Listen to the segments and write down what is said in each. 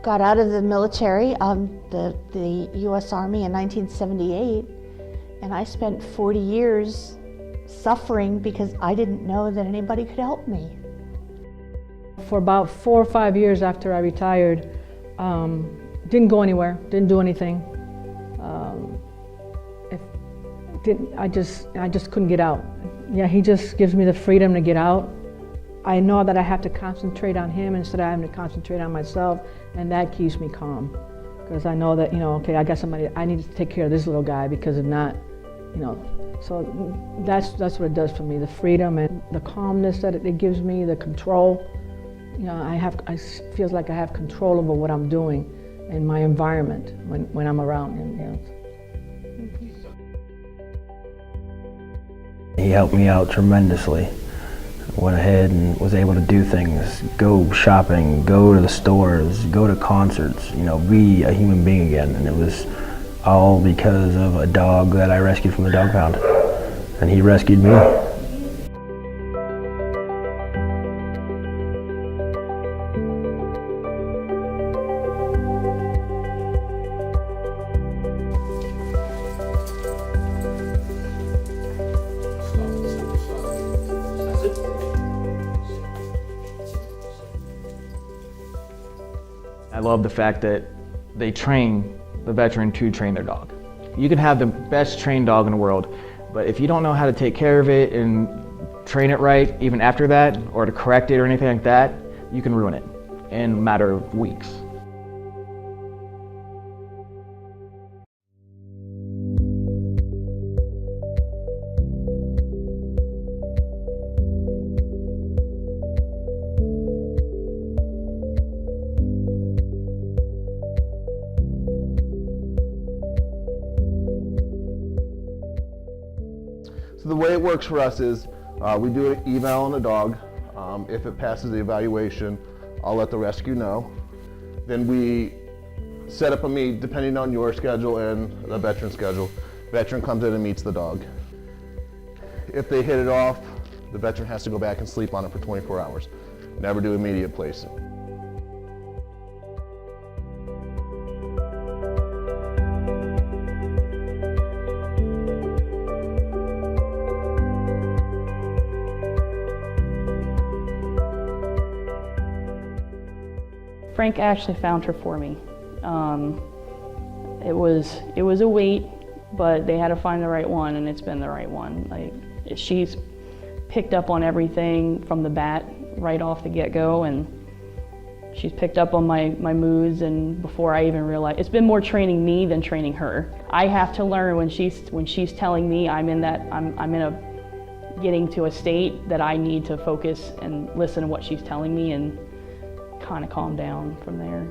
got out of the military, the U.S. Army in 1978, and I spent 40 years suffering because I didn't know that anybody could help me. For about 4 or 5 years after I retired, didn't go anywhere, didn't do anything. I just couldn't get out. Yeah, he just gives me the freedom to get out. I know that I have to concentrate on him instead of having to concentrate on myself, and that keeps me calm. Because I know that, okay, I got somebody, I need to take care of this little guy, because if not, so that's what it does for me, the freedom and the calmness that it gives me, the control. I feels like I have control over what I'm doing in my environment when I'm around him. He helped me out tremendously. Went ahead and was able to do things, go shopping, go to the stores, go to concerts, be a human being again. And it was all because of a dog that I rescued from the dog pound. And he rescued me. I love the fact that they train the veteran to train their dog. You can have the best trained dog in the world, but if you don't know how to take care of it and train it right, even after that, or to correct it or anything like that, you can ruin it in a matter of weeks. So the way it works for us is we do an eval on the dog. If it passes the evaluation, I'll let the rescue know. Then we set up a meet depending on your schedule and the veteran's schedule. Veteran comes in and meets the dog. If they hit it off, the veteran has to go back and sleep on it for 24 hours. Never do immediate placing. Frank actually found her for me. It was a wait, but they had to find the right one, and it's been the right one. Like, she's picked up on everything from the bat right off the get-go, and she's picked up on my moods, and before I even realized, it's been more training me than training her. I have to learn when she's telling me I'm in getting to a state that I need to focus and listen to what she's telling me and kind of calm down from there.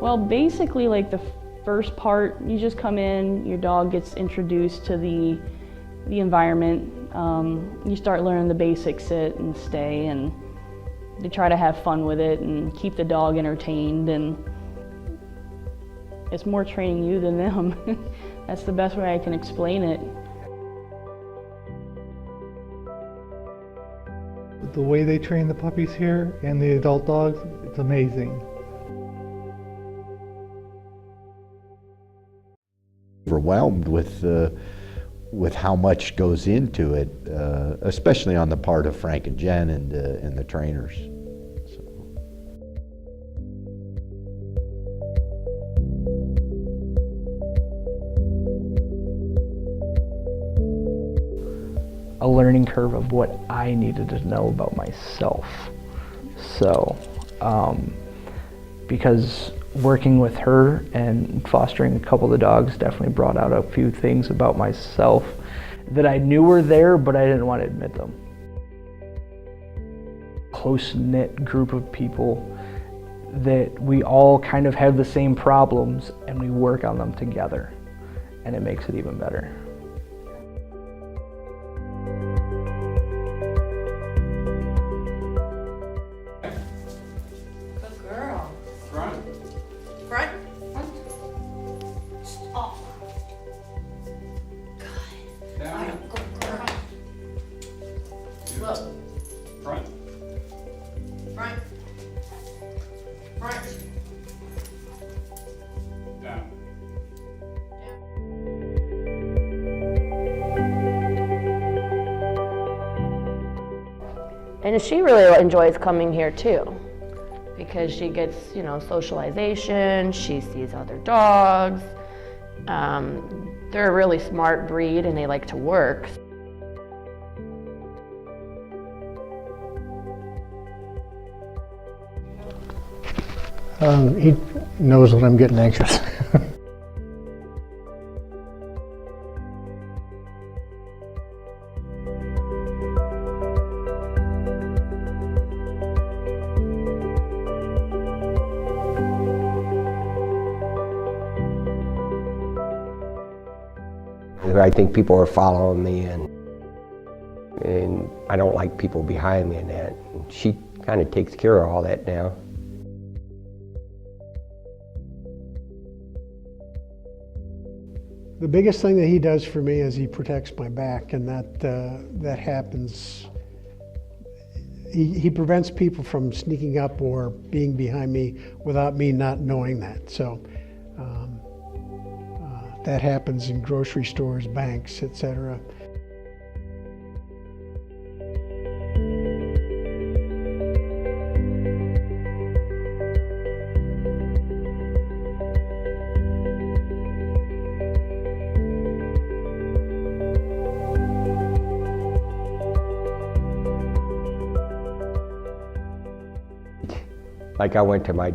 Well, basically, like the first part, you just come in, your dog gets introduced to the environment. You start learning the basic sit and stay, and they try to have fun with it and keep the dog entertained, and it's more training you than them. That's the best way I can explain it. The way they train the puppies here and the adult dogs, it's amazing. Overwhelmed with how much goes into it, especially on the part of Frank and Jen and the trainers. A learning curve of what I needed to know about myself. So, because working with her and fostering a couple of the dogs definitely brought out a few things about myself that I knew were there, but I didn't want to admit them. Close-knit group of people that we all kind of have the same problems and we work on them together, and it makes it even better. And she really enjoys coming here too, because she gets, socialization, she sees other dogs. They're a really smart breed and they like to work. He knows when I'm getting anxious. I think people are following me, and I don't like people behind me in that. And she kind of takes care of all that now. The biggest thing that he does for me is he protects my back, and that happens. He prevents people from sneaking up or being behind me without me not knowing that. So that happens in grocery stores, banks, etc. Like I went to my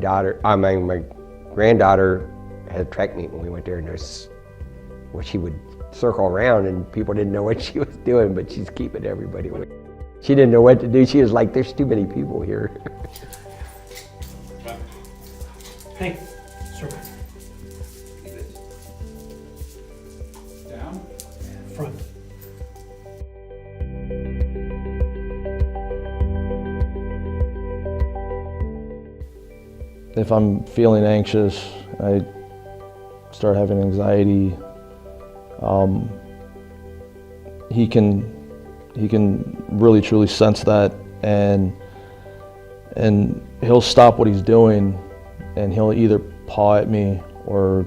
granddaughter had a track meet when we went there, and she would circle around and people didn't know what she was doing, but she's keeping everybody away. She didn't know what to do. She was like, there's too many people here. Hey, circle. Down, front. If I'm feeling anxious, I start having anxiety, he can really truly sense that, and he'll stop what he's doing and he'll either paw at me, or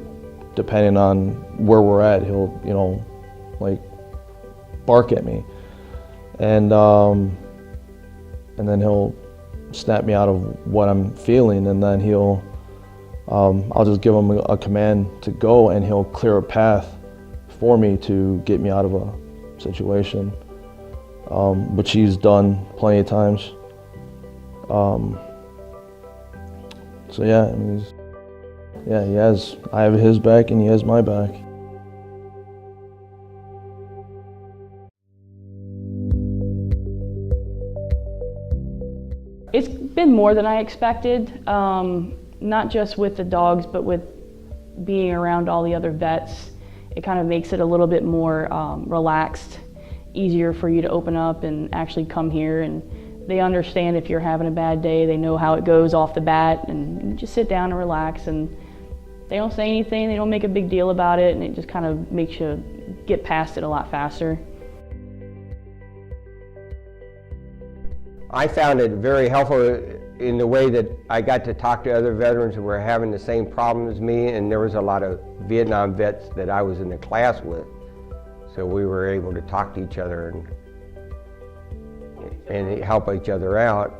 depending on where we're at, he'll like bark at me, and then he'll snap me out of what I'm feeling, and then I'll just give him a command to go, and he'll clear a path for me to get me out of a situation, which he's done plenty of times. So yeah, I mean, I have his back and he has my back. It's been more than I expected, not just with the dogs, but with being around all the other vets. It kind of makes it a little bit more relaxed, easier for you to open up and actually come here, and they understand if you're having a bad day. They know how it goes off the bat, and you just sit down and relax, and they don't say anything, they don't make a big deal about it, and it just kind of makes you get past it a lot faster. I found it very helpful in the way that I got to talk to other veterans who were having the same problem as me, and there was a lot of Vietnam vets that I was in the class with. So we were able to talk to each other and help each other out.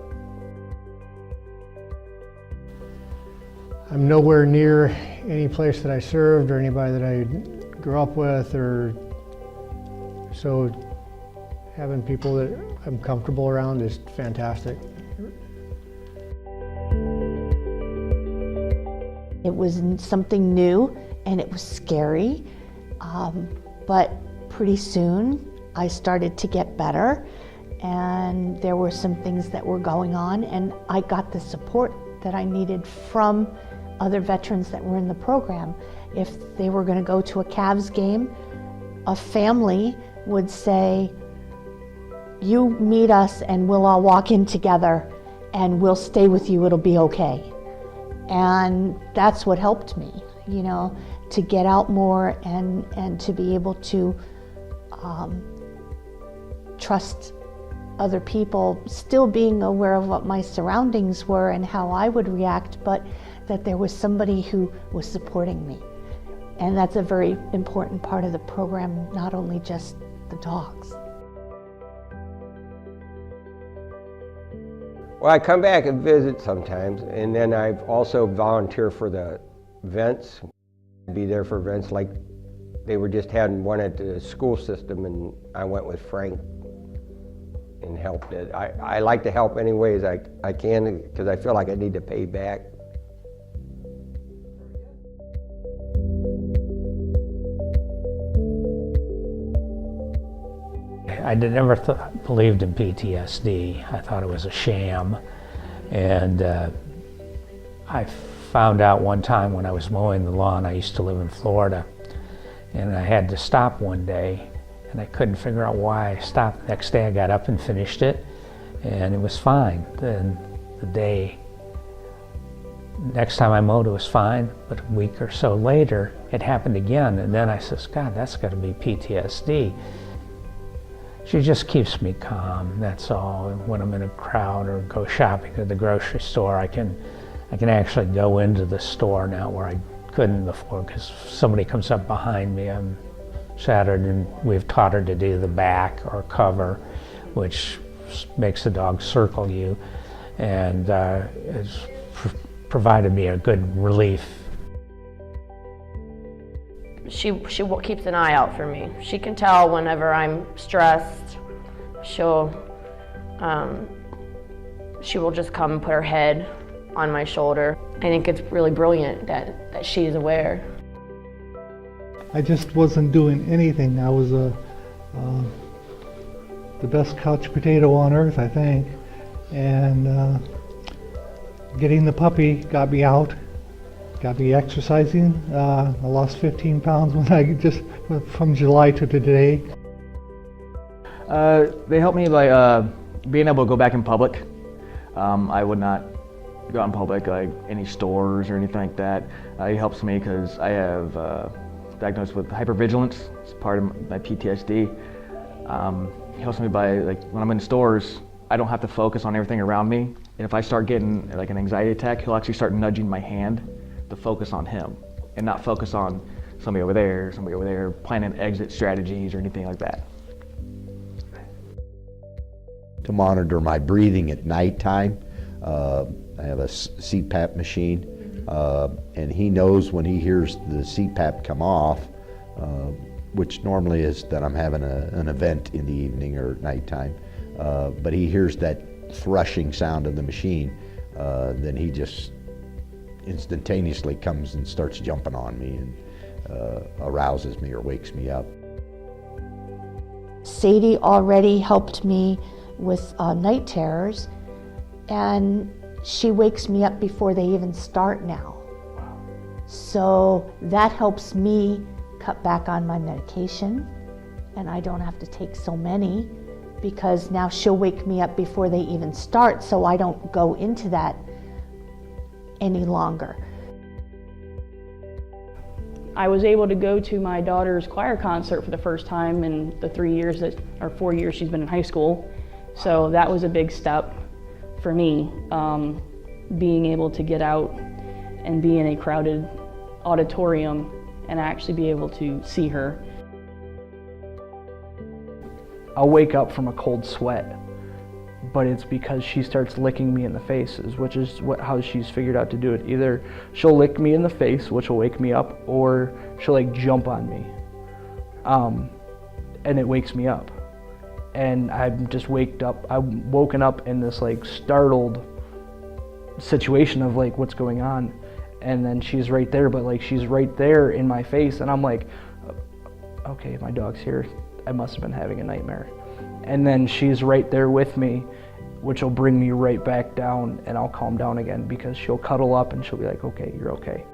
I'm nowhere near any place that I served or anybody that I grew up with, or so having people that I'm comfortable around is fantastic. It was something new and it was scary, but pretty soon I started to get better, and there were some things that were going on, and I got the support that I needed from other veterans that were in the program. If they were going to go to a Cavs game, a family would say, "You meet us and we'll all walk in together and we'll stay with you, it'll be okay." And that's what helped me, to get out more and to be able to trust other people, still being aware of what my surroundings were and how I would react, but that there was somebody who was supporting me. And that's a very important part of the program, not only just the dogs. Well, I come back and visit sometimes, and then I also volunteer for the events, be there for events like they were just having one at the school system, and I went with Frank and helped it. I like to help any ways I can because I feel like I need to pay back. I never believed in PTSD. I thought it was a sham. And I found out one time when I was mowing the lawn, I used to live in Florida, and I had to stop one day, and I couldn't figure out why I stopped. The next day I got up and finished it, and it was fine. Then the next time I mowed, it was fine, but a week or so later, it happened again, and then I says, God, that's got to be PTSD. She just keeps me calm, that's all. When I'm in a crowd or go shopping at the grocery store, I can actually go into the store now where I couldn't before, because if somebody comes up behind me, I'm shattered, and we've taught her to do the back or cover, which makes the dog circle you, and it's provided me a good relief. She keeps an eye out for me. She can tell whenever I'm stressed. She will just come and put her head on my shoulder. I think it's really brilliant that she's aware. I just wasn't doing anything. I was the best couch potato on earth, I think. And getting the puppy got me out. Got me exercising. I lost 15 pounds from July to today. They helped me by being able to go back in public. I would not go out in public, like any stores or anything like that. It helps me because I have diagnosed with hypervigilance. It's part of my PTSD. It helps me by, like, when I'm in stores, I don't have to focus on everything around me. And if I start getting like an anxiety attack, he'll actually start nudging my hand to focus on him and not focus on somebody over there, planning exit strategies or anything like that. To monitor my breathing at nighttime, I have a CPAP machine, and he knows when he hears the CPAP come off, which normally is that I'm having an event in the evening or nighttime, but he hears that thrushing sound of the machine, then he just instantaneously comes and starts jumping on me and arouses me or wakes me up. Sadie already helped me with night terrors, and she wakes me up before they even start now. So that helps me cut back on my medication, and I don't have to take so many, because now she'll wake me up before they even start, so I don't go into that any longer. I was able to go to my daughter's choir concert for the first time in the 4 years she's been in high school. So that was a big step for me, being able to get out and be in a crowded auditorium and actually be able to see her. I'll wake up from a cold sweat, but it's because she starts licking me in the faces, which is how she's figured out to do it. Either she'll lick me in the face, which will wake me up, or she'll like jump on me, and it wakes me up. And I'm just woken up in this like startled situation of like what's going on, and then she's right there, but like she's right there in my face, and I'm like, okay, my dog's here. I must have been having a nightmare. And then she's right there with me, which will bring me right back down, and I'll calm down again because she'll cuddle up and she'll be like, okay, you're okay.